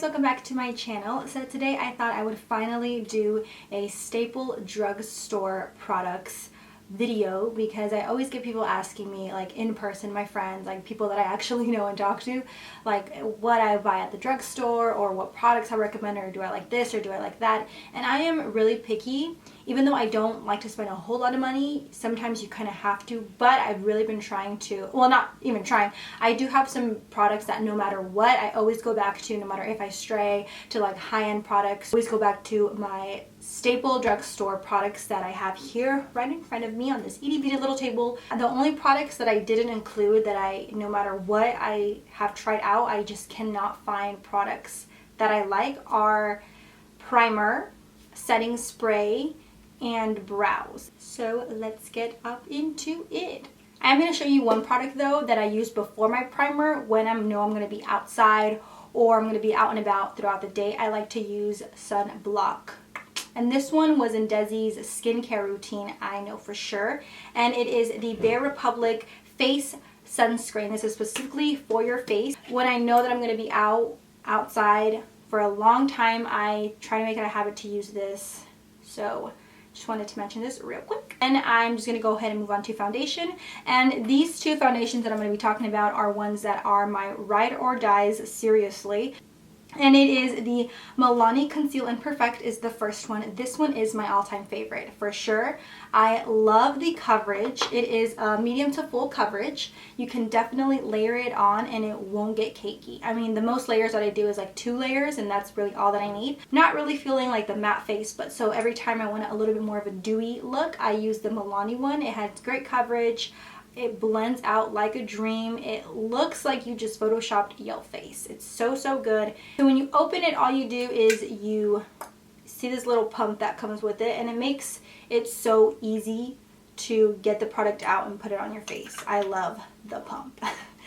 guys, welcome back to my channel. So today I thought I would finally do a staple drugstore products video because I always get people asking me, like in person, my friends, like people that I actually know and talk to, like what I buy at the drugstore or what products I recommend, or do I like this or do I like that. And I am really picky. Even though I don't like to spend a whole lot of money, sometimes you kind of have to, but I've really been trying to, well, not even trying. I do have some products that no matter what, I always go back to, no matter if I stray to like high-end products, I always go back to my staple drugstore products that I have here right in front of me on this itty-bitty little table. The only products that I didn't include that no matter what I have tried out, I just cannot find products that I like are primer, setting spray, and brows. So let's get up into it. I'm going to show you one product though that I use before my primer when I know I'm going to be outside or I'm going to be out and about throughout the day. I like to use sunblock. And this one was in Desi's skincare routine, I know for sure. And it is the Bare Republic Face Sunscreen. This is specifically for your face. When I know that I'm going to be outside for a long time, I try to make it a habit to use this. So just wanted to mention this real quick. And I'm just going to go ahead and move on to foundation. And these two foundations that I'm going to be talking about are ones that are my ride or dies, seriously. And it is the Milani Conceal and Perfect is the first one. This one is my all-time favorite for sure. I love the coverage. It is a medium to full coverage. You can definitely layer it on and it won't get cakey. I mean, the most layers that I do is like 2 layers and that's really all that I need. Not really feeling like the matte face, but so every time I want a little bit more of a dewy look, I use the Milani one. It has great coverage. It blends out like a dream. It looks like you just photoshopped your face. It's so good. So when you open it, all you do is you see this little pump that comes with it, and it makes it so easy to get the product out and put it on your face. I love the pump.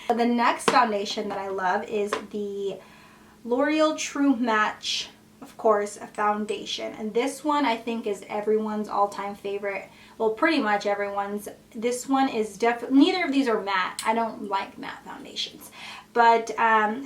The next foundation that I love is the L'Oreal True Match, of course, a foundation. And this one I think is everyone's all-time favorite. Well, pretty much everyone's. This one is definitely, neither of these are matte. I don't like matte foundations. But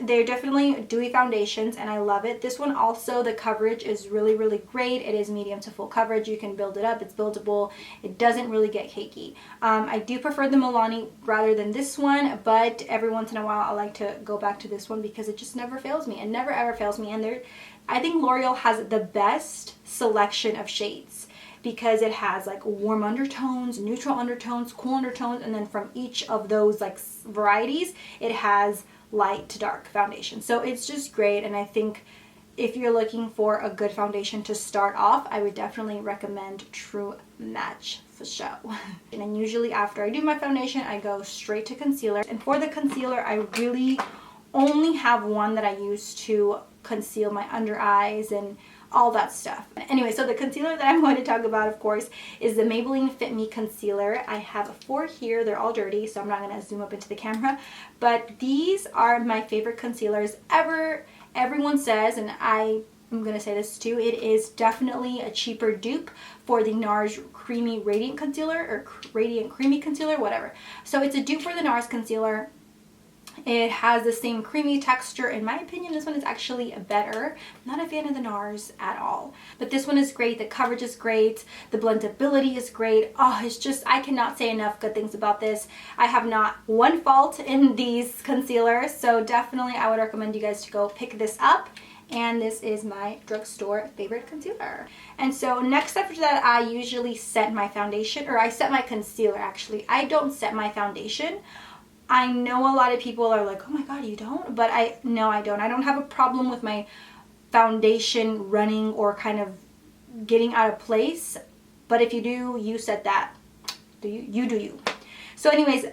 they're definitely dewy foundations and I love it. This one also, the coverage is really great. It is medium to full coverage. You can build it up. It's buildable. It doesn't really get cakey. I do prefer the Milani rather than this one, but every once in a while I like to go back to this one because it just never fails me. It never ever fails me. And I think L'Oreal has the best selection of shades, because it has like warm undertones, neutral undertones, cool undertones, and then from each of those like varieties, it has light to dark foundation. So it's just great, and I think if you're looking for a good foundation to start off, I would definitely recommend True Match for show. And then usually after I do my foundation, I go straight to concealer. And for the concealer, I really only have one that I use to conceal my under eyes and all that stuff. Anyway, so the concealer that I'm going to talk about, of course, is the Maybelline FitMe concealer. I have 4 here. They're all dirty, so I'm not going to zoom up into the camera. But these are my favorite concealers ever. Everyone says, and I'm going to say this too, it is definitely a cheaper dupe for the NARS Creamy Radiant Concealer, or Radiant Creamy Concealer, whatever. So it's a dupe for the NARS concealer. It has the same creamy texture. In my opinion, this one is actually better. I'm not a fan of the NARS at all. But this one is great. The coverage is great. The blendability is great. Oh, it's just, I cannot say enough good things about this. I have not one fault in these concealers. So definitely I would recommend you guys to go pick this up. And this is my drugstore favorite concealer. And so next after that, I usually set my foundation, or I set my concealer actually. I don't set my foundation. I know a lot of people are like, oh my god, you don't? But no, I don't. I don't have a problem with my foundation running or kind of getting out of place. But if you do, you set that. You do you. So anyways,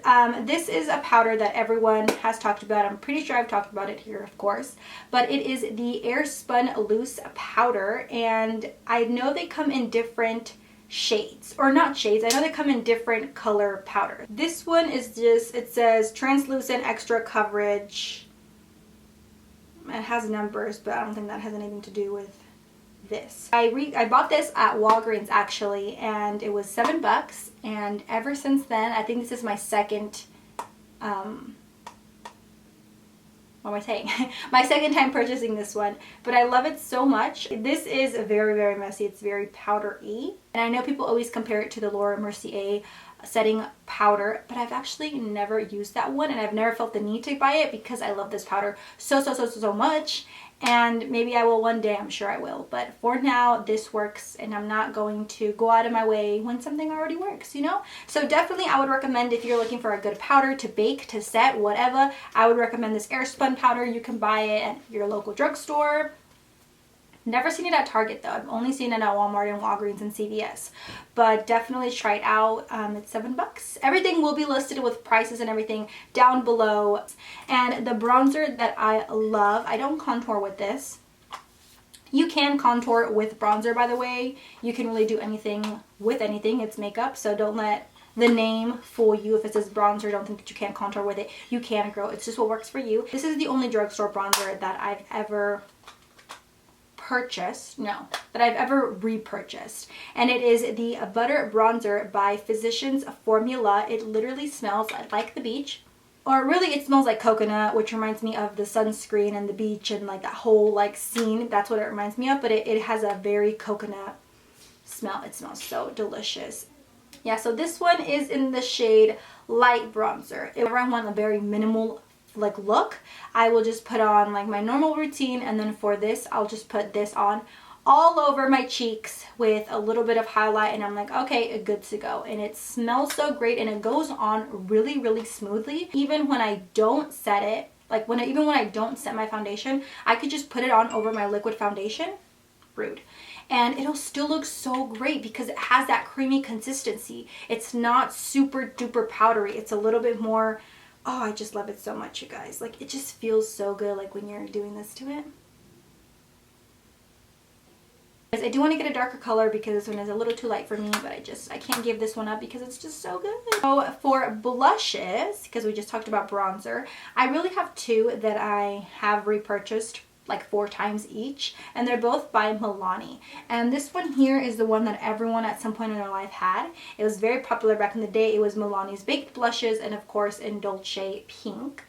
this is a powder that everyone has talked about. I'm pretty sure I've talked about it here, of course. But it is the Airspun Loose Powder. And I know they come in different shades, or not shades, I know they come in different color powder. This one is just, it says translucent extra coverage. It has numbers, but I don't think that has anything to do with this. I bought this at Walgreens actually, and it was $7, and ever since then, I think this is my second what am I saying? My second time purchasing this one, but I love it so much. This is very, very messy. It's very powdery. And I know people always compare it to the Laura Mercier setting powder, but I've actually never used that one, and I've never felt the need to buy it because I love this powder so much. And maybe I will one day, I'm sure I will. But for now, this works, and I'm not going to go out of my way when something already works, you know? So definitely I would recommend, if you're looking for a good powder to bake, to set, whatever, I would recommend this Airspun powder. You can buy it at your local drugstore. Never seen it at Target though. I've only seen it at Walmart and Walgreens and CVS. But definitely try it out. It's $7. Everything will be listed with prices and everything down below. And the bronzer that I love, I don't contour with this. You can contour with bronzer, by the way. You can really do anything with anything. It's makeup, so don't let the name fool you. If it says bronzer, don't think that you can't contour with it. You can, girl. It's just what works for you. This is the only drugstore bronzer that I've ever repurchased, and it is the Butter Bronzer by Physicians Formula. It literally smells like the beach, or really it smells like coconut, which reminds me of the sunscreen and the beach and like that whole like scene. That's what it reminds me of, but it has a very coconut smell. It smells so delicious. Yeah, so this one is in the shade Light Bronzer. If I want a very minimal like look, I will just put on like my normal routine, and then for this I'll just put this on all over my cheeks with a little bit of highlight, and I'm like, okay, good to go. And it smells so great, and it goes on really smoothly. Even when I don't set it, like even when I don't set my foundation, I could just put it on over my liquid foundation. Rude. And it'll still look so great because it has that creamy consistency. It's not super duper powdery. It's a little bit more, oh, I just love it so much, you guys. Like, it just feels so good, like, when you're doing this to it. I do want to get a darker color because this one is a little too light for me, but I can't give this one up because it's just so good. So for blushes, because we just talked about bronzer, I really have two that I have repurchased like 4 times each, and they're both by Milani. And this one here is the one that everyone at some point in their life had. It was very popular back in the day. It was Milani's Baked Blushes, and of course in Dolce Pink.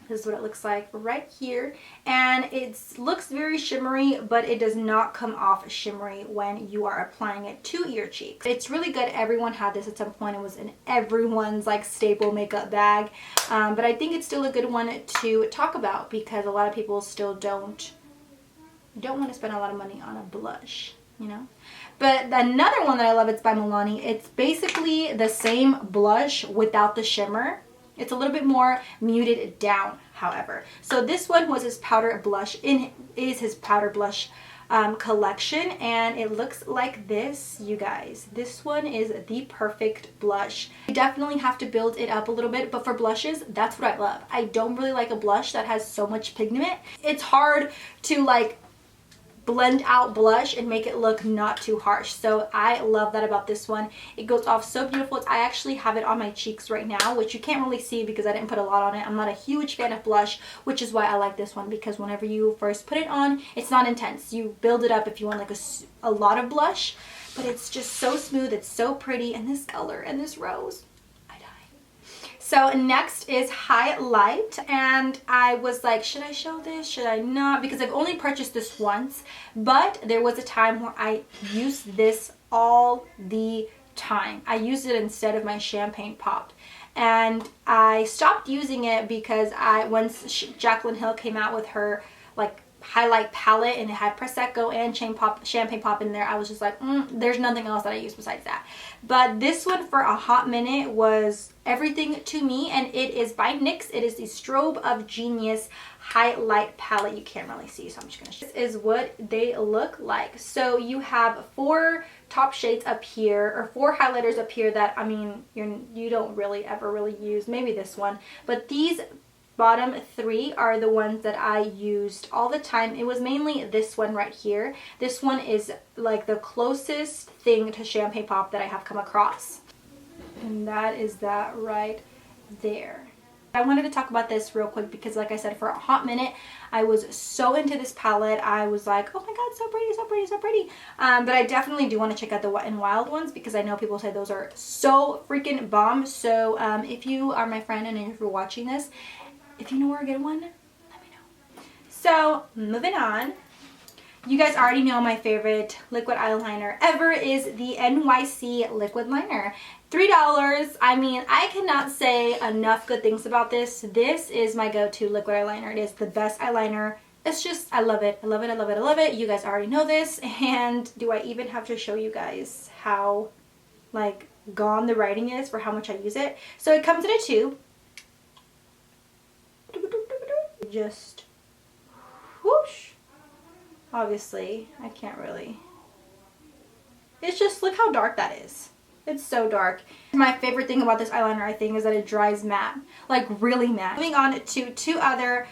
This is what it looks like right here, and it looks very shimmery, but it does not come off shimmery when you are applying it to your cheeks. It's really good. Everyone had this at some point. It was in everyone's like staple makeup bag, but I think it's still a good one to talk about because a lot of people still don't want to spend a lot of money on a blush, you know. But another one that I love, it's by Milani. It's basically the same blush without the shimmer. It's a little bit more muted down, however. So this one was his powder blush, is his powder blush collection, and it looks like this, you guys. This one is the perfect blush. You definitely have to build it up a little bit, but for blushes, that's what I love. I don't really like a blush that has so much pigment. It's hard to like blend out blush and make it look not too harsh. So I love that about this one. It goes off so beautiful. I actually have it on my cheeks right now, which you can't really see because I didn't put a lot on it. I'm not a huge fan of blush, which is why I like this one, because whenever you first put it on, it's not intense. You build it up if you want like a lot of blush, but it's just so smooth. It's so pretty, and this color and this rose, so next is highlight, and I was like, should I show this? Should I not? Because I've only purchased this once, but there was a time where I used this all the time. I used it instead of my champagne pop, and I stopped using it because once Jaclyn Hill came out with her like highlight palette and it had Prosecco and champagne pop in there, I was just like, there's nothing else that I use besides that. But this one for a hot minute was everything to me, and it is by NYX. It is the Strobe of Genius highlight palette. You can't really see, so I'm just gonna show. This is what they look like. So you have 4 top shades up here, or 4 highlighters up here that, I mean, you don't really ever really use. Maybe this one, but these bottom 3 are the ones that I used all the time. It was mainly this one right here. This one is like the closest thing to champagne pop that I have come across, and that is that right there. I wanted to talk about this real quick because, like I said, for a hot minute I was so into this palette. I was like, oh my god, so pretty, so pretty, so pretty. But I definitely do want to check out the Wet n Wild ones because I know people say those are so freaking bomb. So if you are my friend and if you're watching this, If you know where a good one, let me know. So moving on. You guys already know my favorite liquid eyeliner ever is the NYC Liquid Liner. $3. I mean, I cannot say enough good things about this. This is my go-to liquid eyeliner. It is the best eyeliner. It's just, I love it. I love it, I love it, I love it. You guys already know this. And do I even have to show you guys how, like, gone the writing is for how much I use it? So it comes in a tube. Just whoosh. Obviously, I can't really. It's just, look how dark that is. It's so dark. My favorite thing about this eyeliner, I think, is that it dries matte. Like, really matte. Moving on to two other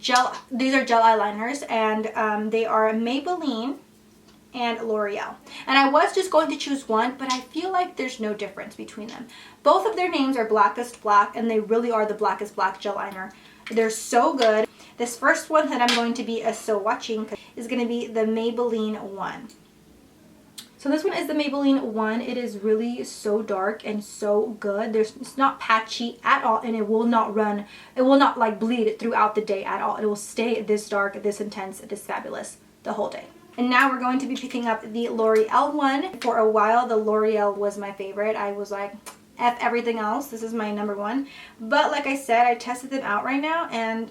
gel. These are gel eyeliners, and they are Maybelline and L'Oreal. And I was just going to choose one, but I feel like there's no difference between them. Both of their names are Blackest Black, and they really are the Blackest Black gel liner. They're so good. This first one that I'm going to be swatching is going to be the Maybelline one. So this one is the Maybelline one. It is really so dark and so good. It's not patchy at all, and it will not run. It will not like bleed throughout the day at all. It will stay this dark, this intense, this fabulous the whole day. And now we're going to be picking up the L'Oreal one. For a while, the L'Oreal was my favorite. I was like, F everything else. This is my number one. But like I said, I tested them out right now, and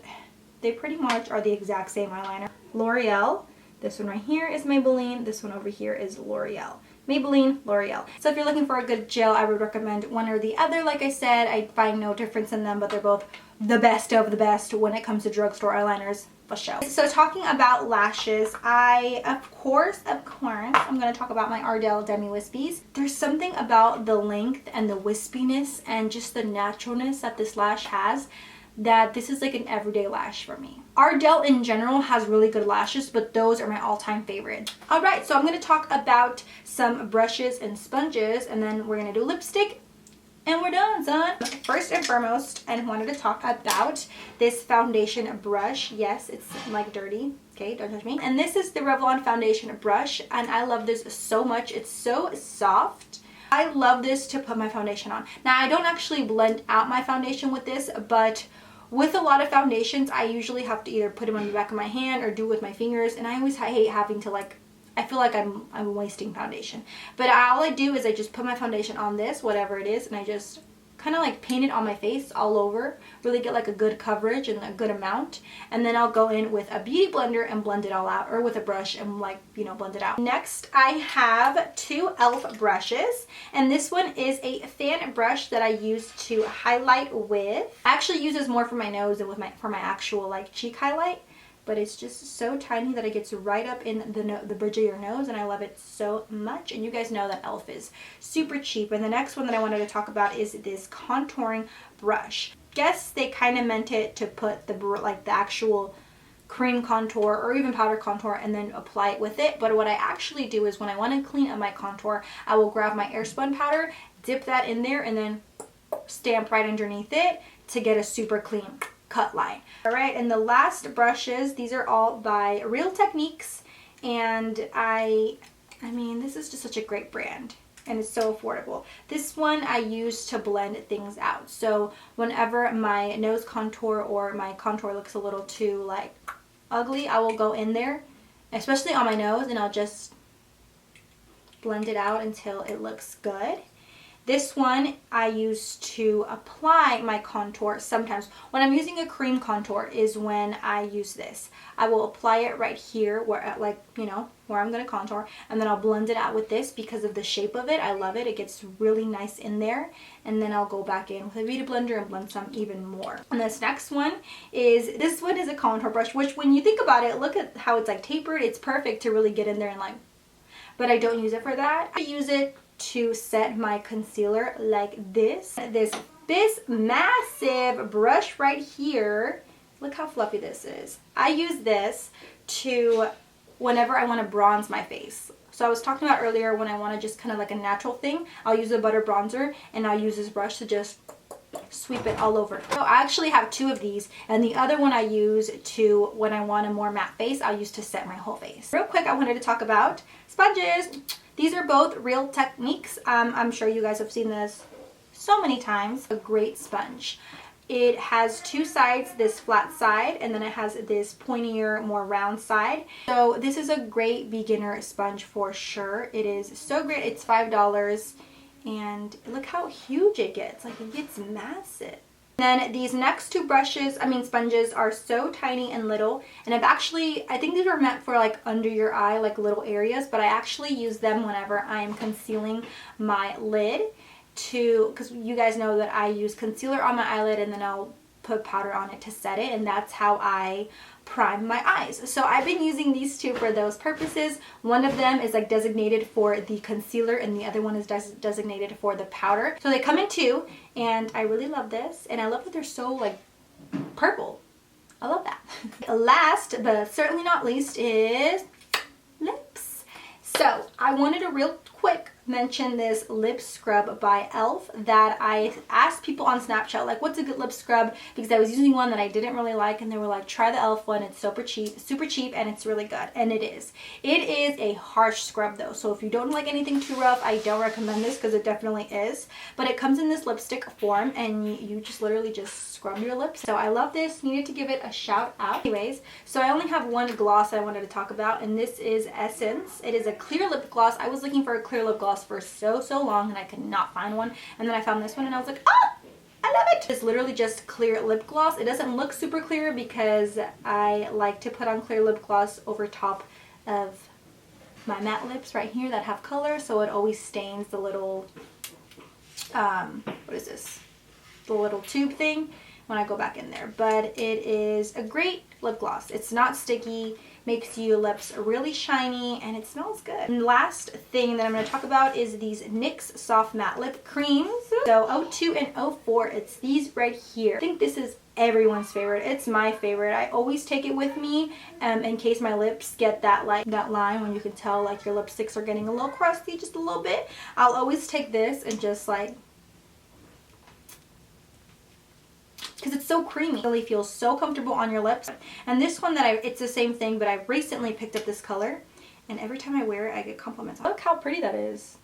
they pretty much are the exact same eyeliner. L'Oreal. This one right here is Maybelline. This one over here is L'Oreal. Maybelline, L'Oreal. So if you're looking for a good gel, I would recommend one or the other. Like I said, I find no difference in them, but they're both the best of the best when it comes to drugstore eyeliners, for sure. So talking about lashes, of course, I'm going to talk about my Ardell Demi Wispies. There's something about the length and the wispiness and just the naturalness that this lash has that this is like an everyday lash for me. Ardell in general has really good lashes, but those are my all-time favorite. Alright, so I'm going to talk about some brushes and sponges, and then we're going to do lipstick, and we're done, son. First and foremost, I wanted to talk about this foundation brush. Yes, it's like dirty. Okay, don't touch me. And this is the Revlon foundation brush, and I love this so much. It's so soft. I love this to put my foundation on. Now, I don't actually blend out my foundation with this, but with a lot of foundations, I usually have to either put them on the back of my hand or do it with my fingers, and I always hate having to, like, I feel like I'm wasting foundation. But all I do is I just put my foundation on this, whatever it is, and I just kind of like paint it on my face all over, really get like a good coverage and a good amount, and then I'll go in with a beauty blender and blend it all out, or with a brush and, like, you know, blend it out. Next, I have two e.l.f. brushes, and this one is a fan brush that I use to highlight with. I actually use this more for my nose than with for my actual like cheek highlight, but it's just so tiny that it gets right up in the bridge of your nose, and I love it so much. And you guys know that e.l.f. is super cheap. And the next one that I wanted to talk about is this contouring brush. Guess they kind of meant it to put the actual cream contour or even powder contour and then apply it with it. But what I actually do is when I want to clean up my contour, I will grab my Airspun powder, dip that in there, and then stamp right underneath it to get a super clean cut line. Alright, and the last brushes, these are all by Real Techniques, and I mean, this is just such a great brand, and it's so affordable. This one I use to blend things out. So whenever my nose contour or my contour looks a little too like ugly, I will go in there, especially on my nose, and I'll just blend it out until it looks good. This one I use to apply my contour sometimes. When I'm using a cream contour is when I use this. I will apply it right here where, like, you know, where I'm going to contour, and then I'll blend it out with this because of the shape of it. I love it. It gets really nice in there, and then I'll go back in with a beauty blender and blend some even more. And this next one is a contour brush, which when you think about it, look at how it's like tapered. It's perfect to really get in there and like, but I don't use it for that. I use it to set my concealer like this. This massive brush right here, look how fluffy this is. I use this to whenever I want to bronze my face. So I was talking about earlier when I want to just kind of like a natural thing, I'll use a butter bronzer, and I'll use this brush to just sweep it all over. So I actually have two of these, and the other one I use to when I want a more matte face, I'll use to set my whole face. Real quick, I wanted to talk about sponges. These are both Real Techniques. I'm sure you guys have seen this so many times. A great sponge. It has two sides, this flat side, and then it has this pointier, more round side. So this is a great beginner sponge for sure. It is so great. It's $5, and look how huge it gets. Like, it gets massive. Then these next two sponges are so tiny and little, and I think these are meant for like under your eye, like little areas, but I actually use them whenever I'm concealing my lid, because you guys know that I use concealer on my eyelid and then I'll put powder on it to set it, and that's how I prime my eyes. So I've been using these two for those purposes. One of them is like designated for the concealer and the other one is designated for the powder. So they come in two, and I really love this, and I love that they're so like purple. I love that. Last but certainly not least is lips. So I wanted to real quick mention this lip scrub by e.l.f. that I asked people on Snapchat, like, what's a good lip scrub, because I was using one that I didn't really like, and they were like, try the e.l.f. one. It's super cheap, and it's really good. And it is a harsh scrub though, so if you don't like anything too rough, I don't recommend this, because it definitely is. But it comes in this lipstick form, and you just literally just scrub your lips. So I love this. Needed to give it a shout out. Anyways, so I only have one gloss I wanted to talk about, and this is Essence. It is a clear lip gloss. I was looking for a clear lip gloss for so long, and I could not find one, and then I found this one, and I was like, oh, I love it. It's literally just clear lip gloss. It doesn't look super clear because I like to put on clear lip gloss over top of my matte lips right here that have color, so it always stains the little what is this, the little tube thing when I go back in there. But it is a great lip gloss. It's not sticky, makes your lips really shiny, and it smells good. And last thing that I'm going to talk about is these NYX Soft Matte Lip Creams. So 02 and 04, it's these right here. I think this is everyone's favorite. It's my favorite. I always take it with me in case my lips get that line when you can tell like your lipsticks are getting a little crusty, just a little bit. I'll always take this and just like, because it's so creamy. It really feels so comfortable on your lips. And this one it's the same thing, but I recently picked up this color, and every time I wear it I get compliments. Look how pretty that is.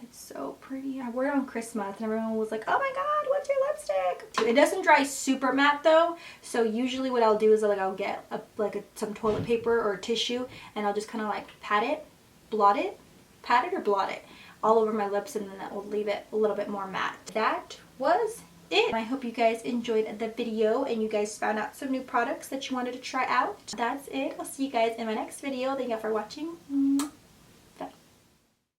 It's so pretty. I wore it on Christmas and everyone was like, oh my god, what's your lipstick? It doesn't dry super matte though, so usually what I'll do is like I'll get some toilet paper or tissue, and I'll just kind of like pat it or blot it all over my lips, and then that will leave it a little bit more matte. That was it. I hope you guys enjoyed the video and you guys found out some new products that you wanted to try out. That's it. I'll see you guys in my next video. Thank you for watching.